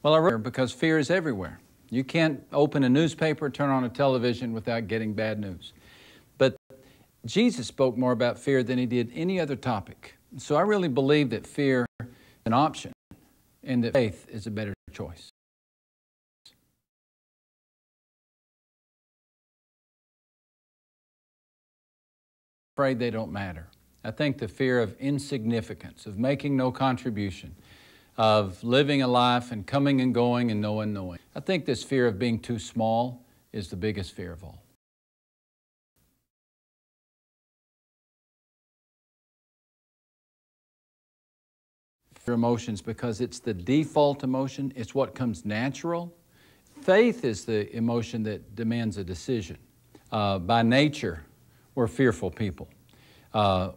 Well, I wrote because fear is everywhere. You can't open a newspaper, turn on a television without getting bad news. But Jesus spoke more about fear than he did any other topic. So I really believe that fear is an option and that faith is a better choice. Afraid they don't matter. I think the fear of insignificance, of making no contribution, of living a life and coming and going and no one knowing. I think this fear of being too small is the biggest fear of all. Fear emotions because it's the default emotion. It's what comes natural. Faith is the emotion that demands a decision. By nature, we're fearful people.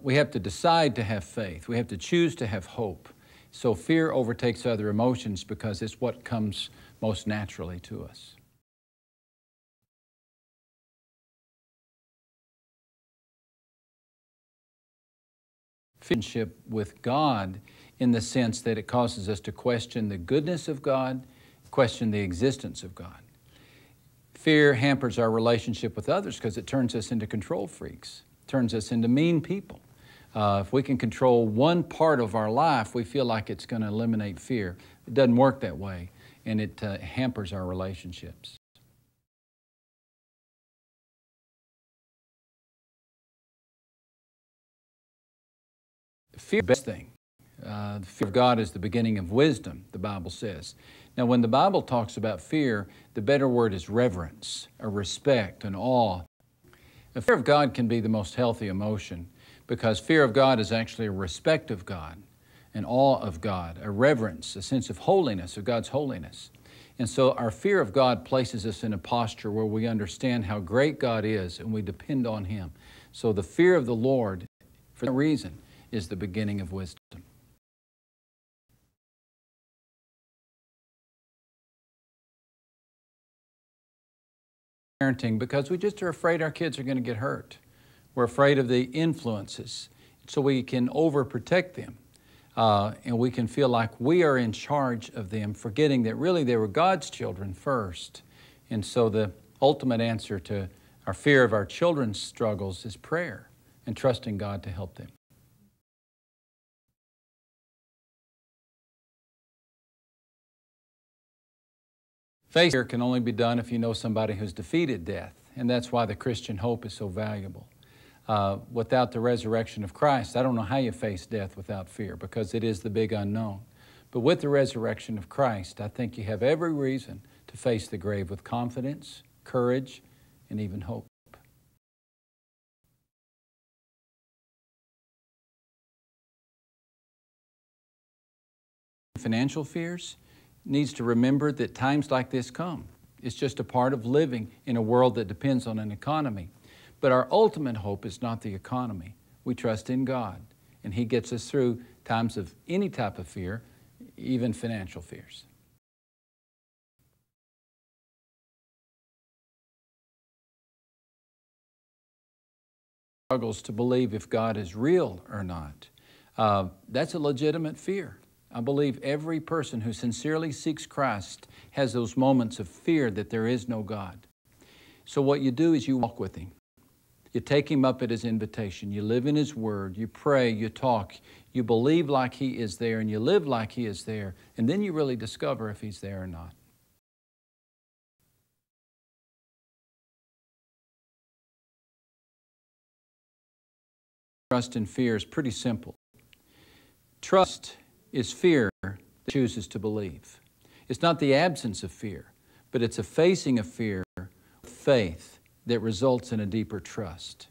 We have to decide to have faith. We have to choose to have hope. So fear overtakes other emotions because it's what comes most naturally to us. Friendship with God in the sense that it causes us to question the goodness of God, question the existence of God. Fear hampers our relationship with others because it turns us into control freaks, turns us into mean people. If we can control one part of our life, we feel like it's going to eliminate fear. It doesn't work that way, and it hampers our relationships. Fear is the best thing. The fear of God is the beginning of wisdom, the Bible says. Now, when the Bible talks about fear, the better word is reverence, or respect, and awe. The fear of God can be the most healthy emotion because fear of God is actually a respect of God, an awe of God, a reverence, a sense of holiness, of God's holiness. And so our fear of God places us in a posture where we understand how great God is and we depend on Him. So the fear of the Lord, for that reason, is the beginning of wisdom. Parenting because we just are afraid our kids are going to get hurt. We're afraid of the influences, so we can overprotect them. And we can feel like we are in charge of them, forgetting that really they were God's children first. And so the ultimate answer to our fear of our children's struggles is prayer and trusting God to help them. Fear can only be done if you know somebody who's defeated death, and that's why the Christian hope is so valuable. Without the resurrection of Christ, I don't know how you face death without fear because it is the big unknown. But with the resurrection of Christ, I think you have every reason to face the grave with confidence, courage, and even hope. Financial fears needs to remember that times like this come. It's just a part of living in a world that depends on an economy. But our ultimate hope is not the economy. We trust in God, and He gets us through times of any type of fear, even financial fears. Struggles to believe if God is real or not. That's a legitimate fear. I believe every person who sincerely seeks Christ has those moments of fear that there is no God. So what you do is you walk with Him. You take Him up at His invitation. You live in His Word. You pray. You talk. You believe like He is there, and you live like He is there. And then you really discover if He's there or not. Trust and fear is pretty simple. Trust is fear that chooses to believe. It's not the absence of fear, but it's a facing of fear with faith that results in a deeper trust.